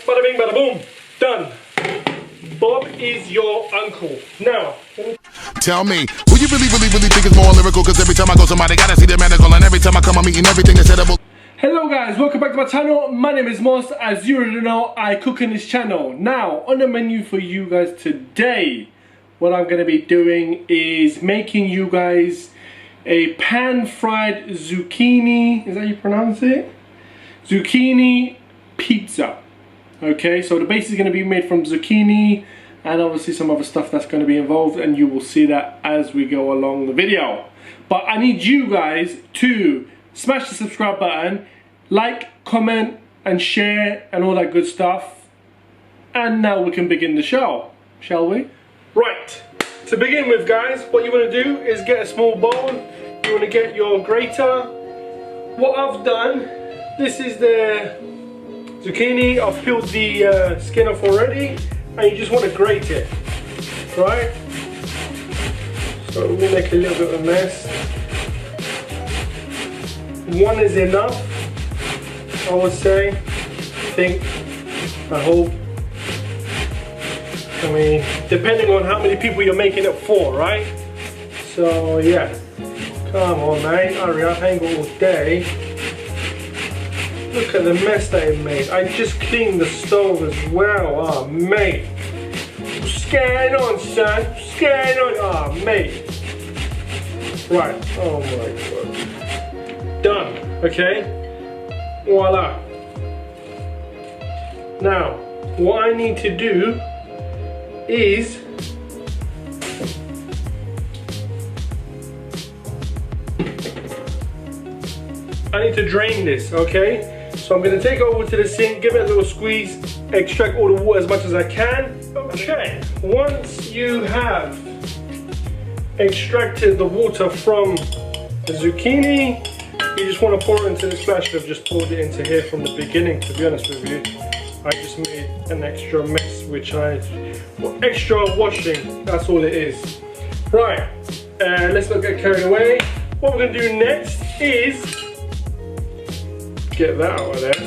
Bada bing, bada boom. Done. Bob is your uncle. Now, tell me, who you really think is more lyrical? Cause every time I go somebody gotta see the medical, and every time I come I'm eating everything that's edible. hello guys, welcome back to my channel. My name is Mos. As you already know, I cook in this channel. Now, on the menu for you guys today, what I'm gonna be doing is making you guys a pan-fried zucchini, is that how you pronounce it? Zucchini pizza. Okay, so the base is going to be made from zucchini and obviously some other stuff that's going to be involved, and you will see that as we go along the video. But I need you guys to smash the subscribe button, like, comment and share and all that good stuff. And now we can begin the show, shall we? Right, to begin with guys, what you want to do is get a small bowl. You want to get your grater. What I've done, this is the zucchini. I've peeled the skin off already, and you just want to grate it, right? So let me make a little bit of a mess. One is enough, I would say. I hope. I mean, depending on how many people you're making it for, right? So yeah, come on man, hurry up, I ain't got all day. Look at the mess that it made. I just cleaned the stove as well. Oh, mate. What's going on, son? What's going on? Oh, mate. Right. Oh, my God. Done. Okay. Voila. Now, what I need to do is I need to drain this, okay? So I'm going to take it over to the sink, give it a little squeeze, extract all the water as much as I can. Okay, once you have extracted the water from the zucchini, you just want to pour it into the splash. I've just poured it into here from the beginning, to be honest with you. I just made an extra mess, extra washing, that's all it is. Right, let's not get carried away. What we're going to do next is get that out of there.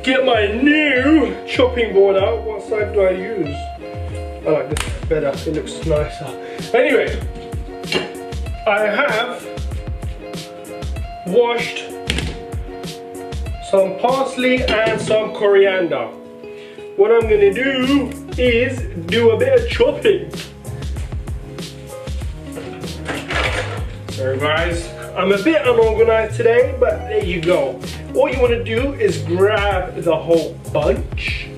Get my new chopping board out. What side do I use? I like this better, it looks nicer. Anyway, I have washed some parsley and some coriander. What I'm gonna do is do a bit of chopping. Sorry guys, I'm a bit unorganized today, but there you go. All you want to do is grab the whole bunch.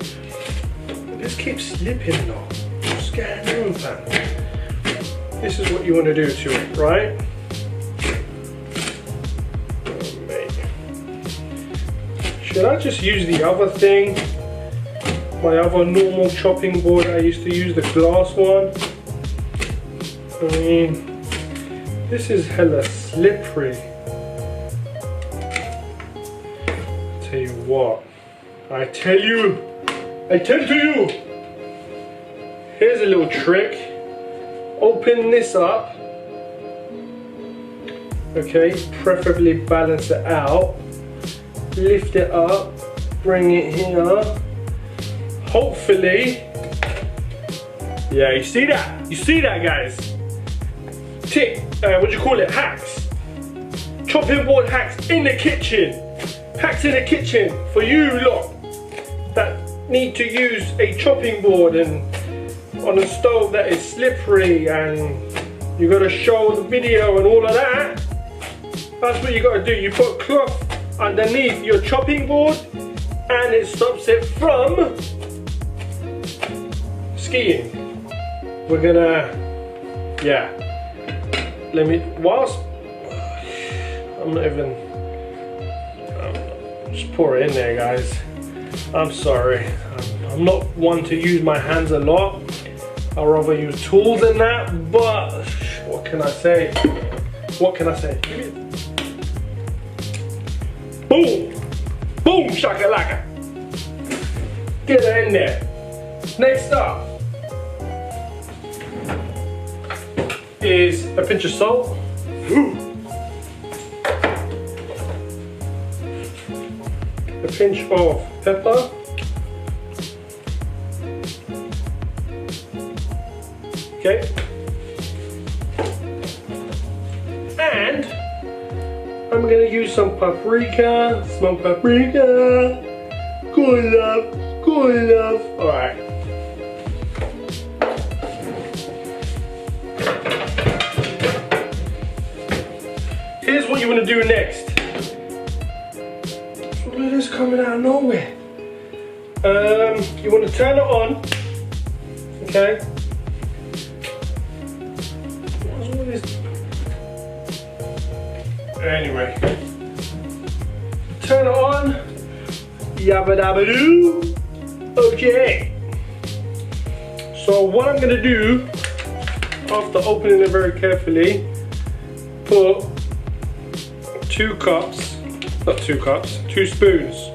This keeps slipping though. What's going on, fam? This is what you want to do to it, right? Oh, mate. Should I just use the other thing? My other normal chopping board. I used to use the glass one. I mean, this is hella slippery. I tell you, here's a little trick. Open this up, okay, preferably balance it out, lift it up, bring it here, hopefully, yeah, you see that guys? What do you call it, hacks, chopping board hacks in the kitchen. Hacks in the kitchen for you lot that need to use a chopping board and on a stove that is slippery, and you got to show the video and all of that. That's what you got to do. You put cloth underneath your chopping board and it stops it from skiing. We're gonna, yeah. I'm not even. Just pour it in there, guys. I'm sorry. I'm not one to use my hands a lot. I'd rather use tools than that, but what can I say? What can I say? Boom! Boom shakalaka! Get that in there. Next up is a pinch of salt. a pinch of pepper. Okay. And I'm gonna use some paprika, smoked paprika. Good love, good love. All right. Here's what you want to do next. Look at this coming out of nowhere. You want to turn it on. Okay. What's all this? Anyway, turn it on. Yabba dabba doo. Okay. So what I'm gonna do, after opening it very carefully, put 2 cups, not 2 cups, 2 spoons.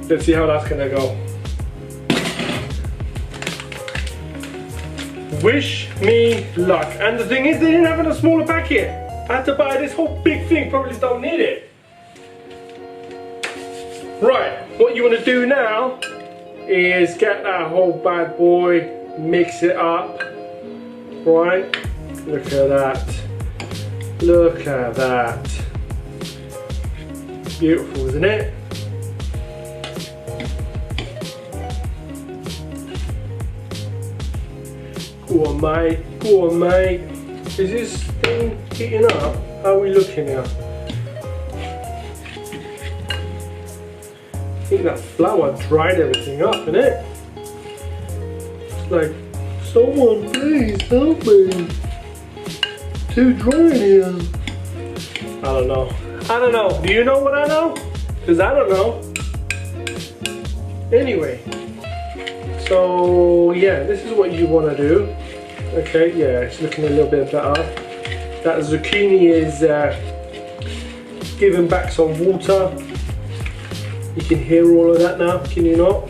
Let's see how that's gonna go. Wish me luck. And the thing is, they didn't have in a smaller packet. I had to buy this whole big thing, probably don't need it. Right, what you want to do now is get that whole bad boy, mix it up. Right, look at that. Look at that. Beautiful, isn't it? Go on, mate. Go on, mate. Is this thing heating up? How are we looking here? I think that flour dried everything up, innit? It's like, someone please help me. Too dry in here. I don't know. I don't know. Do you know what I know? Because I don't know. Anyway. So yeah, this is what you want to do. Okay, yeah, it's looking a little bit better. That zucchini is giving back some water. You can hear all of that now, can you not?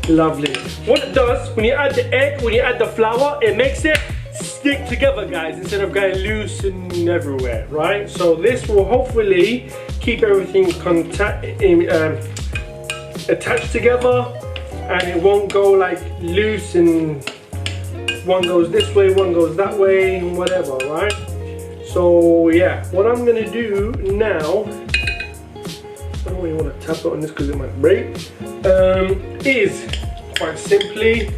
Lovely. What it does, when you add the egg, when you add the flour, it makes it stick together, guys, instead of going loose and everywhere, right? So this will hopefully keep everything attached together, and it won't go like loose and one goes this way, one goes that way, and whatever, right? So yeah, what I'm gonna do now, I don't really want to tap it on this because it might break, is quite simply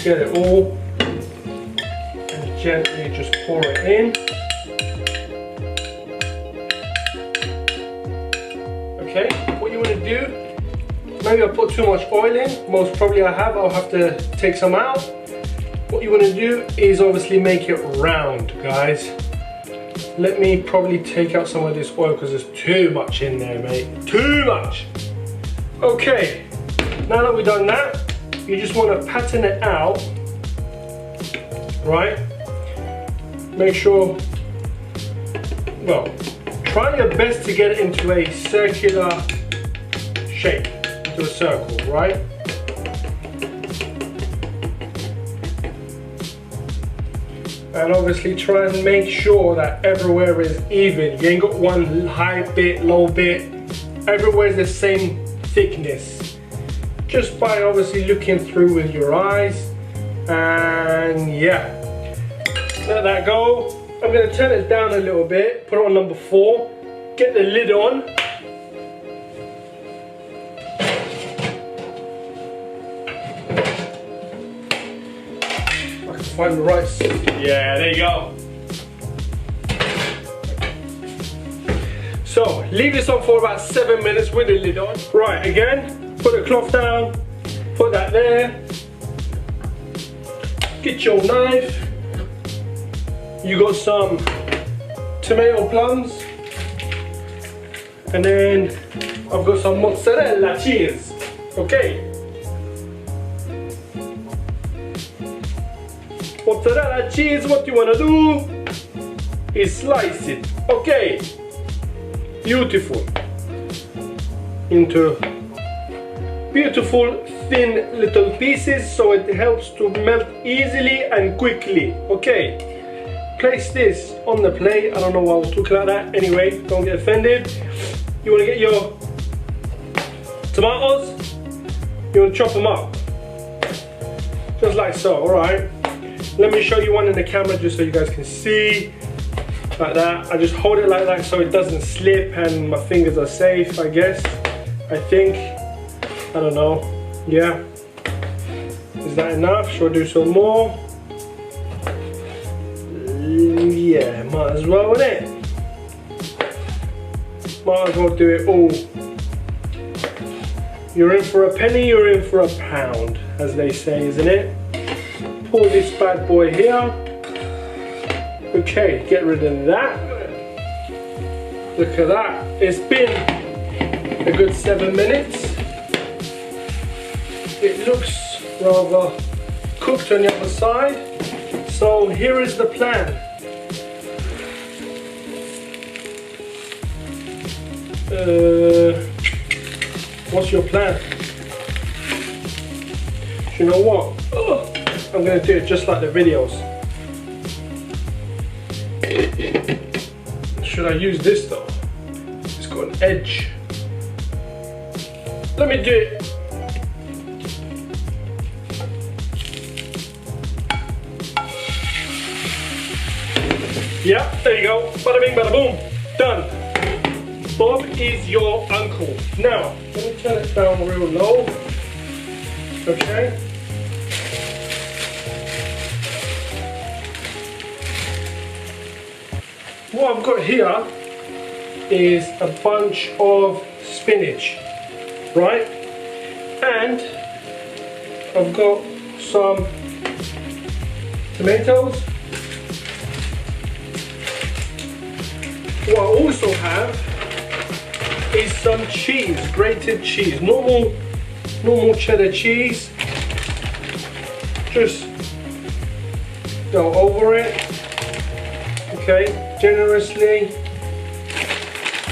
get it all and gently just pour it in. Okay, what you want to do, maybe I put too much oil in, most probably I have, I'll have to take some out. What you want to do is obviously make it round, guys. Let me probably take out some of this oil because there's too much in there, mate. Too much! Okay, now that we've done that, you just want to pattern it out, right? Make sure, well, try your best to get it into a circular shape, into a circle, right? And obviously try and make sure that everywhere is even. You ain't got one high bit, low bit. Everywhere is the same thickness. Just by obviously looking through with your eyes. And yeah, let that go. I'm going to turn it down a little bit, put it on number 4, get the lid on. I can find the right, yeah, there you go. So leave this on for about 7 minutes with the lid on. Right, again, put the cloth down, put that there. Get your knife. You got some tomato plums, and then I've got some mozzarella cheese. Okay. Mozzarella cheese, what you wanna do is slice it. Okay. Beautiful. Into beautiful thin little pieces so it helps to melt easily and quickly. Okay. place this on the plate. I don't know why I was talking like that. Anyway, don't get offended. You want to get your tomatoes, you want to chop them up. Just like so, alright. Let me show you one in the camera just so you guys can see. Like that. I just hold it like that so it doesn't slip and my fingers are safe, I guess. I think. I don't know. Yeah. Is that enough? Should I do some more? Yeah, might as well, innit? Might as well do it all. You're in for a penny, you're in for a pound, as they say, isn't it? Pour this bad boy here. Okay, get rid of that. Look at that. It's been a good 7 minutes. It looks rather cooked on the other side. So here is the plan. What's your plan? You know what? I'm gonna do it just like the videos. Should I use this though? It's got an edge. Let me do it. Yeah, there you go. Bada bing, bada boom. Done. Bob is your uncle. Now, let me turn it down real low. Okay. What I've got here is a bunch of spinach, right? And I've got some tomatoes. What I also have is some cheese, grated cheese, normal cheddar cheese. Just go over it, okay, generously,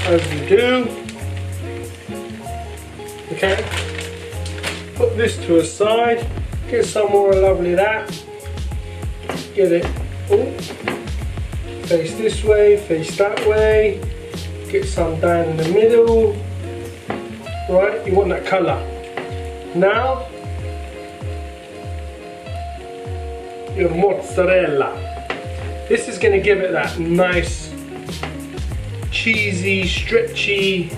as you do. Okay, put this to a side, get some more lovely that, get it, ooh. Face this way, face that way, get some down in the middle, right, you want that colour. Now, your mozzarella. This is going to give it that nice, cheesy, stretchy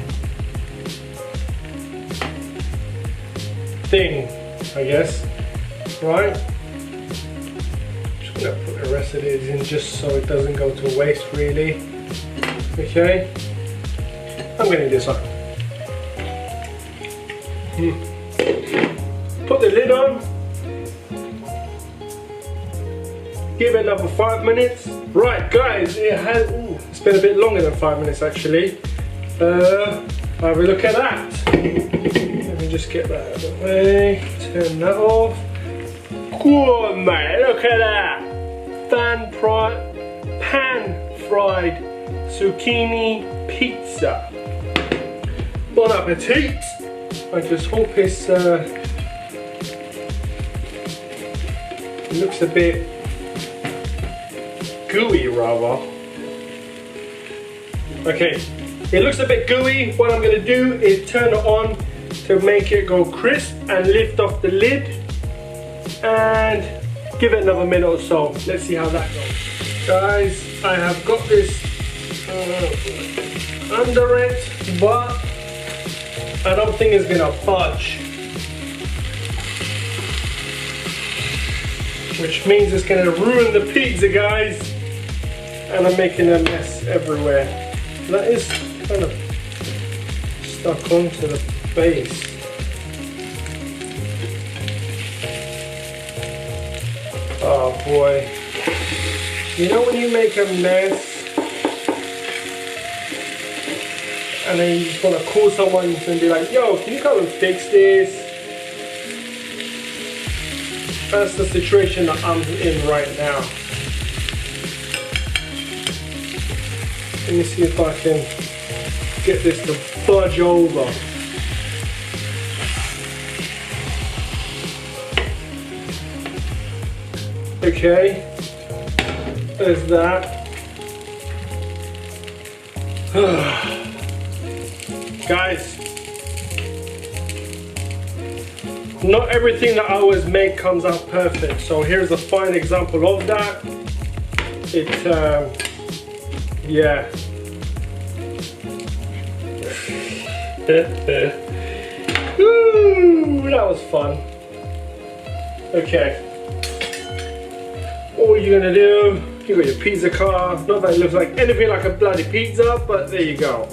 thing, I guess, right? I'm gonna put the rest of it in just so it doesn't go to waste really. Okay, I'm gonna do this one. Put the lid on. Give it another 5 minutes. Right guys, it's been a bit longer than 5 minutes actually. Have a look at that. Let me just get that out of the way. Turn that off. Cool mate, look at that. Pan-fried zucchini pizza. Bon appetit. I just hope it looks a bit gooey rather. Okay, it looks a bit gooey. What I'm gonna do is turn it on to make it go crisp and lift off the lid and give it another minute or so. Let's see how that goes. Guys, I have got this under it, but I don't think it's gonna budge. Which means it's gonna ruin the pizza, guys. And I'm making a mess everywhere. That is kind of stuck onto the base. Oh boy. You know when you make a mess and then you just want to call someone and be like, yo, can you come and fix this? That's the situation that I'm in right now. Let me see if I can get this to budge over. Okay. There's that. Guys, not everything that I always make comes out perfect. So here's a fine example of that. Yeah. Ooh, that was fun. Okay. All you're gonna do, you got your pizza car. Not that it looks like anything like a bloody pizza, but there you go.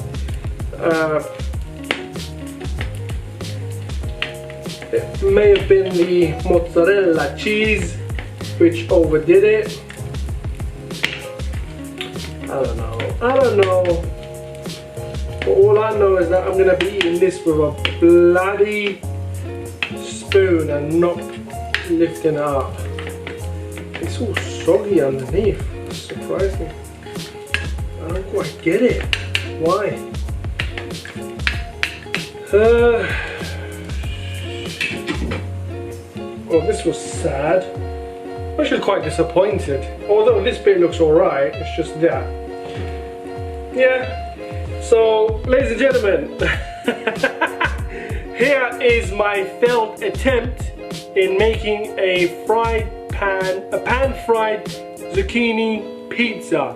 It may have been the mozzarella cheese which overdid it. I don't know. But all I know is that I'm gonna be eating this with a bloody spoon and not lifting it up. It's all soggy underneath. Surprising. I don't quite get it. Why? Well, this was sad. I'm actually quite disappointed. Although this bit looks alright, it's just that. Yeah. So, ladies and gentlemen, here is my failed attempt in making a pan-fried zucchini pizza.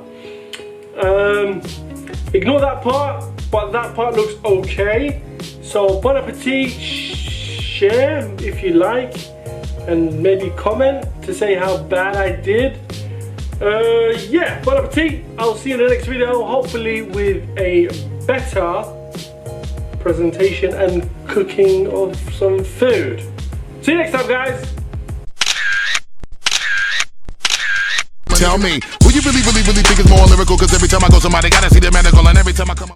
Ignore that part, but that part looks okay. So, bon appetit, share if you like, and maybe comment to say how bad I did. Yeah, bon appetit. I'll see you in the next video, hopefully with a better presentation and cooking of some food. See you next time, guys. Tell me, who you really think is more lyrical? Cause every time I go somebody gotta see the medical, and every time I come